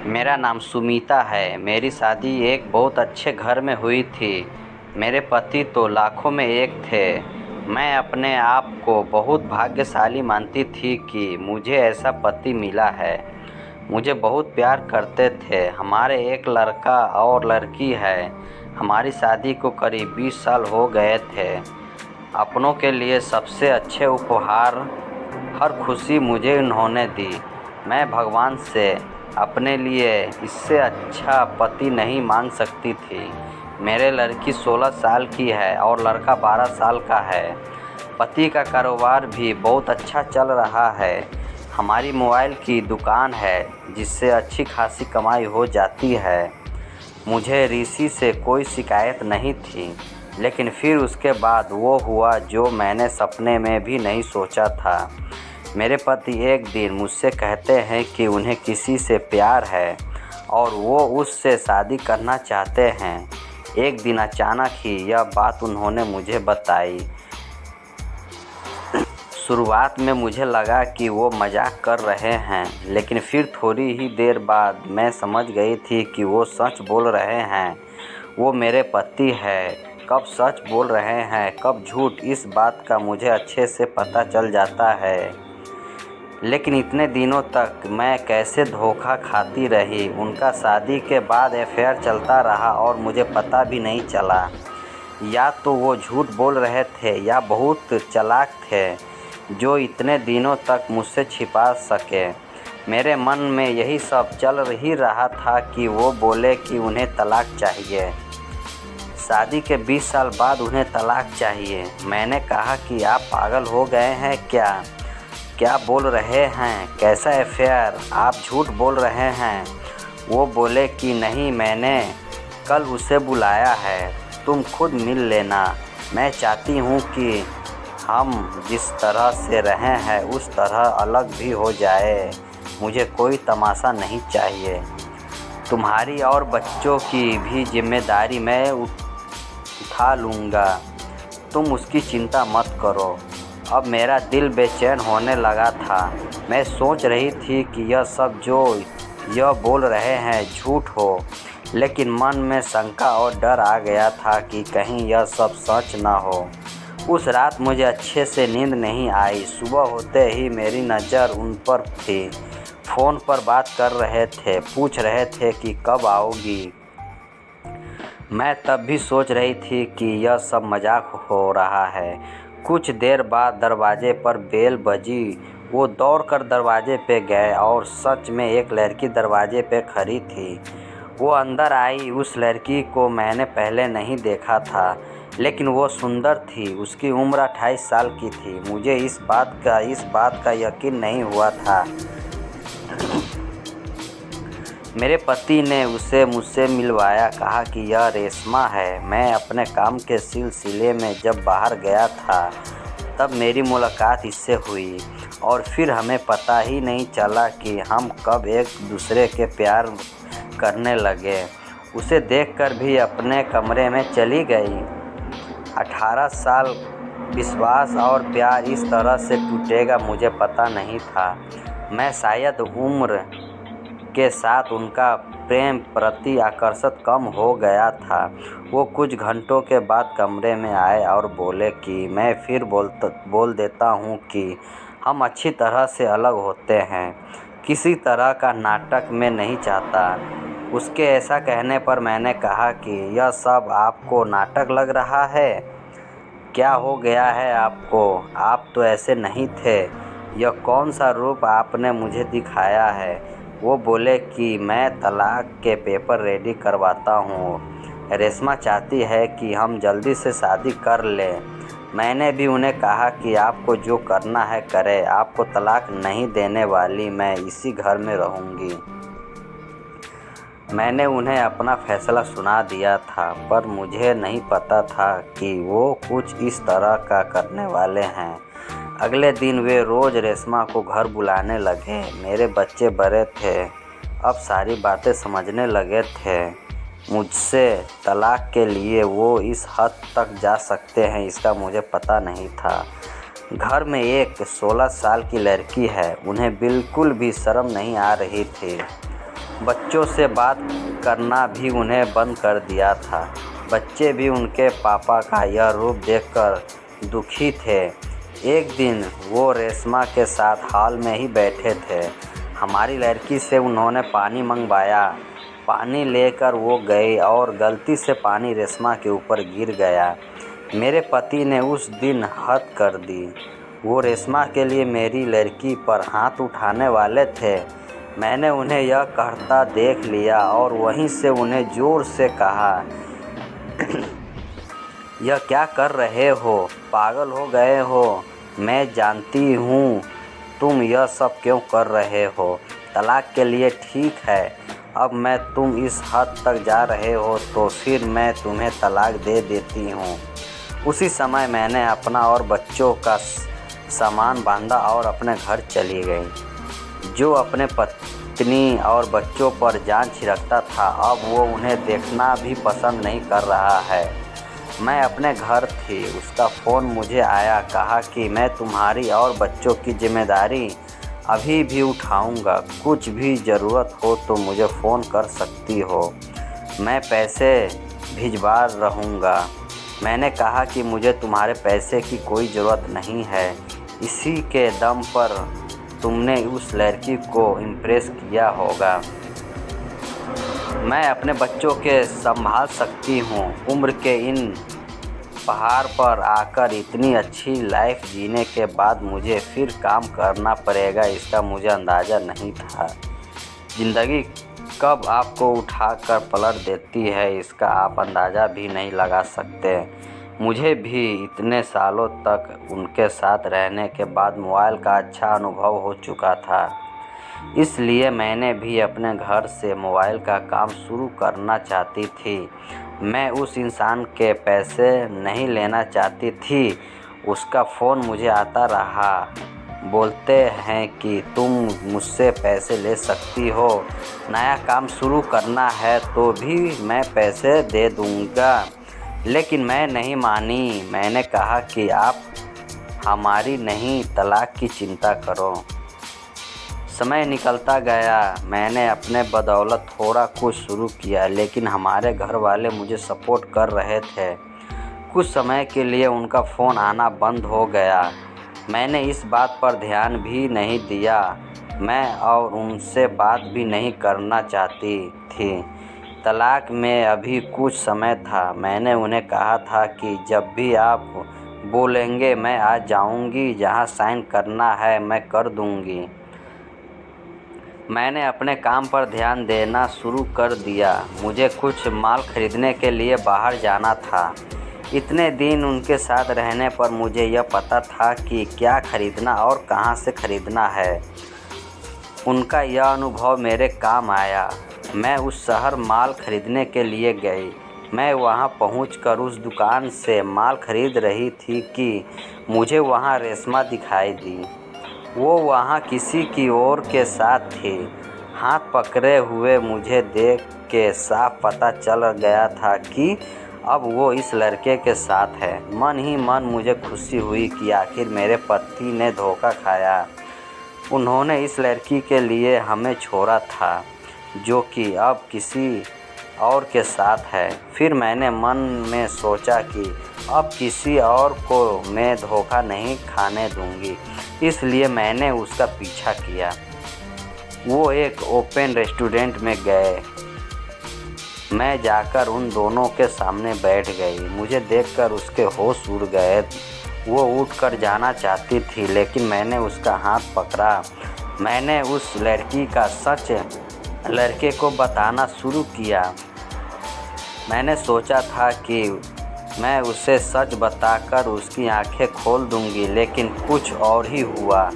मेरा नाम सुमीता है। मेरी शादी एक बहुत अच्छे घर में हुई थी। मेरे पति तो लाखों में एक थे। मैं अपने आप को बहुत भाग्यशाली मानती थी कि मुझे ऐसा पति मिला है। मुझे बहुत प्यार करते थे। हमारे एक लड़का और लड़की है। हमारी शादी को करीब 20 साल हो गए थे। अपनों के लिए सबसे अच्छे उपहार, हर खुशी मुझे उन्होंने दी। मैं भगवान से अपने लिए इससे अच्छा पति नहीं मांग सकती थी। मेरे लड़की 16 साल की है और लड़का 12 साल का है। पति का कारोबार भी बहुत अच्छा चल रहा है। हमारी मोबाइल की दुकान है जिससे अच्छी खासी कमाई हो जाती है। मुझे ऋषि से कोई शिकायत नहीं थी, लेकिन फिर उसके बाद वो हुआ जो मैंने सपने में भी नहीं सोचा था। मेरे पति एक दिन मुझसे कहते हैं कि उन्हें किसी से प्यार है और वो उससे शादी करना चाहते हैं। एक दिन अचानक ही यह बात उन्होंने मुझे बताई। शुरुआत में मुझे लगा कि वो मजाक कर रहे हैं, लेकिन फिर थोड़ी ही देर बाद मैं समझ गई थी कि वो सच बोल रहे हैं। वो मेरे पति हैं। कब सच बोल रहे हैं, कब झूठ, इस बात का मुझे अच्छे से पता चल जाता है। लेकिन इतने दिनों तक मैं कैसे धोखा खाती रही। उनका शादी के बाद अफेयर चलता रहा और मुझे पता भी नहीं चला। या तो वो झूठ बोल रहे थे या बहुत चालाक थे जो इतने दिनों तक मुझसे छिपा सके। मेरे मन में यही सब चल ही रहा था कि वो बोले कि उन्हें तलाक चाहिए। शादी के 20 साल बाद उन्हें तलाक चाहिए। मैंने कहा कि आप पागल हो गए हैं क्या? क्या बोल रहे हैं? कैसा अफेयर? आप झूठ बोल रहे हैं। वो बोले कि नहीं, मैंने कल उसे बुलाया है, तुम खुद मिल लेना। मैं चाहती हूँ कि हम जिस तरह से रहे हैं उस तरह अलग भी हो जाए। मुझे कोई तमाशा नहीं चाहिए। तुम्हारी और बच्चों की भी जिम्मेदारी मैं उठा लूँगा। तुम उसकी चिंता मत करो। अब मेरा दिल बेचैन होने लगा था। मैं सोच रही थी कि यह सब जो यह बोल रहे हैं झूठ हो, लेकिन मन में शंका और डर आ गया था कि कहीं यह सब सच न हो। उस रात मुझे अच्छे से नींद नहीं आई। सुबह होते ही मेरी नज़र उन पर थी। फ़ोन पर बात कर रहे थे, पूछ रहे थे कि कब आओगी। मैं तब भी सोच रही थी कि यह सब मजाक हो रहा है। कुछ देर बाद दरवाजे पर बेल बजी। वो दौड़कर दरवाजे पे गए और सच में एक लड़की दरवाजे पे खड़ी थी। वो अंदर आई। उस लड़की को मैंने पहले नहीं देखा था, लेकिन वो सुंदर थी। उसकी उम्र 28 साल की थी। मुझे इस बात का यकीन नहीं हुआ था। मेरे पति ने उसे मुझसे मिलवाया, कहा कि यह रेशमा है। मैं अपने काम के सिलसिले में जब बाहर गया था तब मेरी मुलाकात इससे हुई और फिर हमें पता ही नहीं चला कि हम कब एक दूसरे के प्यार करने लगे। उसे देखकर भी अपने कमरे में चली गई। 18 साल विश्वास और प्यार इस तरह से टूटेगा मुझे पता नहीं था। मैं शायद उम्र के साथ उनका प्रेम प्रति आकर्षण कम हो गया था। वो कुछ घंटों के बाद कमरे में आए और बोले कि मैं फिर बोल देता हूँ कि हम अच्छी तरह से अलग होते हैं। किसी तरह का नाटक मैं नहीं चाहता। उसके ऐसा कहने पर मैंने कहा कि यह सब आपको नाटक लग रहा है। क्या हो गया है आपको? आप तो ऐसे नहीं थे। यह कौन सा रूप आपने मुझे दिखाया है? वो बोले कि मैं तलाक के पेपर रेडी करवाता हूँ। रेशमा चाहती है कि हम जल्दी से शादी कर लें। मैंने भी उन्हें कहा कि आपको जो करना है करें, आपको तलाक नहीं देने वाली, मैं इसी घर में रहूँगी। मैंने उन्हें अपना फैसला सुना दिया था, पर मुझे नहीं पता था कि वो कुछ इस तरह का करने वाले हैं। अगले दिन वे रोज़ रेशमा को घर बुलाने लगे। मेरे बच्चे बड़े थे, अब सारी बातें समझने लगे थे। मुझसे तलाक के लिए वो इस हद तक जा सकते हैं इसका मुझे पता नहीं था। घर में एक 16 साल की लड़की है। उन्हें बिल्कुल भी शर्म नहीं आ रही थी। बच्चों से बात करना भी उन्हें बंद कर दिया था। बच्चे भी उनके पापा का यह रूप देखकर दुखी थे। एक दिन वो रेशमा के साथ हॉल में ही बैठे थे। हमारी लड़की से उन्होंने पानी मंगवाया। पानी लेकर वो गए और गलती से पानी रेशमा के ऊपर गिर गया। मेरे पति ने उस दिन हद कर दी। वो रेशमा के लिए मेरी लड़की पर हाथ उठाने वाले थे। मैंने उन्हें यह करता देख लिया और वहीं से उन्हें ज़ोर से कहा, यह क्या कर रहे हो? पागल हो गए हो? मैं जानती हूँ तुम यह सब क्यों कर रहे हो। तलाक के लिए ठीक है। अब मैं तुम इस हद तक जा रहे हो तो फिर मैं तुम्हें तलाक दे देती हूँ। उसी समय मैंने अपना और बच्चों का सामान बांधा और अपने घर चली गई। जो अपने पत्नी और बच्चों पर जान छिड़कता था, अब वो उन्हें देखना भी पसंद नहीं कर रहा है। मैं अपने घर थी, उसका फ़ोन मुझे आया। कहा कि मैं तुम्हारी और बच्चों की जिम्मेदारी अभी भी उठाऊंगा। कुछ भी ज़रूरत हो तो मुझे फ़ोन कर सकती हो, मैं पैसे भिजवा रहूँगा। मैंने कहा कि मुझे तुम्हारे पैसे की कोई ज़रूरत नहीं है। इसी के दम पर तुमने उस लड़की को इम्प्रेस किया होगा। मैं अपने बच्चों के संभाल सकती हूँ। उम्र के इन पहाड़ पर आकर इतनी अच्छी लाइफ जीने के बाद मुझे फिर काम करना पड़ेगा, इसका मुझे अंदाज़ा नहीं था। ज़िंदगी कब आपको उठाकर पलट देती है, इसका आप अंदाज़ा भी नहीं लगा सकते। मुझे भी इतने सालों तक उनके साथ रहने के बाद मोबाइल का अच्छा अनुभव हो चुका था। इसलिए मैंने भी अपने घर से मोबाइल का काम शुरू करना चाहती थी। मैं उस इंसान के पैसे नहीं लेना चाहती थी। उसका फ़ोन मुझे आता रहा। बोलते हैं कि तुम मुझसे पैसे ले सकती हो, नया काम शुरू करना है तो भी मैं पैसे दे दूँगा। लेकिन मैं नहीं मानी। मैंने कहा कि आप हमारी नहीं, तलाक की चिंता करो। समय निकलता गया। मैंने अपने बदौलत थोड़ा कुछ शुरू किया, लेकिन हमारे घर वाले मुझे सपोर्ट कर रहे थे। कुछ समय के लिए उनका फ़ोन आना बंद हो गया। मैंने इस बात पर ध्यान भी नहीं दिया। मैं और उनसे बात भी नहीं करना चाहती थी। तलाक में अभी कुछ समय था। मैंने उन्हें कहा था कि जब भी आप बोलेंगे मैं आ जाऊंगी, जहां साइन करना है मैं कर दूंगी। मैंने अपने काम पर ध्यान देना शुरू कर दिया। मुझे कुछ माल खरीदने के लिए बाहर जाना था। इतने दिन उनके साथ रहने पर मुझे यह पता था कि क्या खरीदना और कहां से खरीदना है। उनका यह अनुभव मेरे काम आया। मैं उस शहर माल खरीदने के लिए गई। मैं वहां पहुंचकर उस दुकान से माल खरीद रही थी कि मुझे वहां रेशमा दिखाई दी। वो वहाँ किसी की और के साथ थी। हाथ पकड़े हुए मुझे देख के साफ पता चल गया था कि अब वो इस लड़के के साथ है। मन ही मन मुझे खुशी हुई कि आखिर मेरे पति ने धोखा खाया। उन्होंने इस लड़की के लिए हमें छोड़ा था, जो कि अब किसी और के साथ है। फिर मैंने मन में सोचा कि अब किसी और को मैं धोखा नहीं खाने दूंगी। इसलिए मैंने उसका पीछा किया। वो एक ओपन रेस्टोरेंट में गए। मैं जाकर उन दोनों के सामने बैठ गई। मुझे देखकर उसके होश उड़ गए। वो उठकर जाना चाहती थी, लेकिन मैंने उसका हाथ पकड़ा। मैंने उस लड़की का सच लड़के को बताना शुरू किया। मैंने सोचा था कि मैं उसे सच बताकर उसकी आंखें खोल दूंगी, लेकिन कुछ और ही हुआ।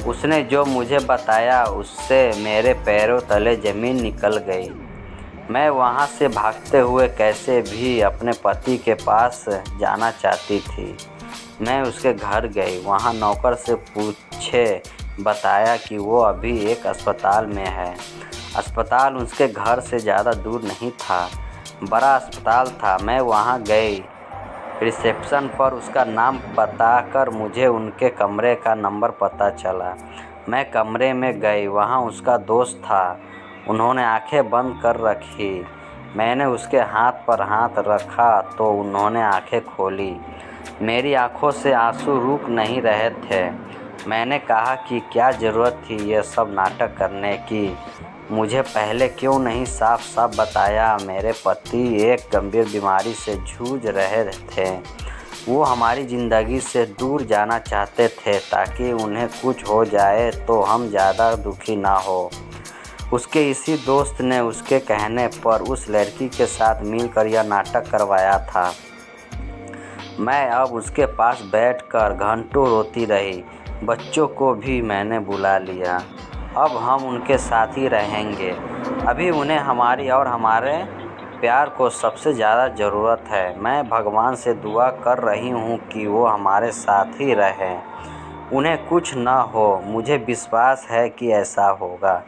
उसने जो मुझे बताया उससे मेरे पैरों तले ज़मीन निकल गई। मैं वहां से भागते हुए कैसे भी अपने पति के पास जाना चाहती थी। मैं उसके घर गई। वहां नौकर से पूछे बताया कि वो अभी एक अस्पताल में है। अस्पताल उसके घर से ज़्यादा दूर नहीं था, बड़ा अस्पताल था। मैं वहां गई। रिसेप्शन पर उसका नाम बताकर मुझे उनके कमरे का नंबर पता चला। मैं कमरे में गई। वहां उसका दोस्त था। उन्होंने आंखें बंद कर रखी। मैंने उसके हाथ पर हाथ रखा तो उन्होंने आंखें खोली। मेरी आंखों से आंसू रुक नहीं रहे थे। मैंने कहा कि क्या ज़रूरत थी ये सब नाटक करने की। मुझे पहले क्यों नहीं साफ साफ बताया। मेरे पति एक गंभीर बीमारी से जूझ रहे थे। वो हमारी ज़िंदगी से दूर जाना चाहते थे ताकि उन्हें कुछ हो जाए तो हम ज़्यादा दुखी ना हो। उसके इसी दोस्त ने उसके कहने पर उस लड़की के साथ मिलकर यह नाटक करवाया था। मैं अब उसके पास बैठकर घंटों रोती रही। बच्चों को भी मैंने बुला लिया। अब हम उनके साथ ही रहेंगे। अभी उन्हें हमारी और हमारे प्यार को सबसे ज़्यादा ज़रूरत है। मैं भगवान से दुआ कर रही हूँ कि वो हमारे साथ ही रहें, उन्हें कुछ ना हो। मुझे विश्वास है कि ऐसा होगा।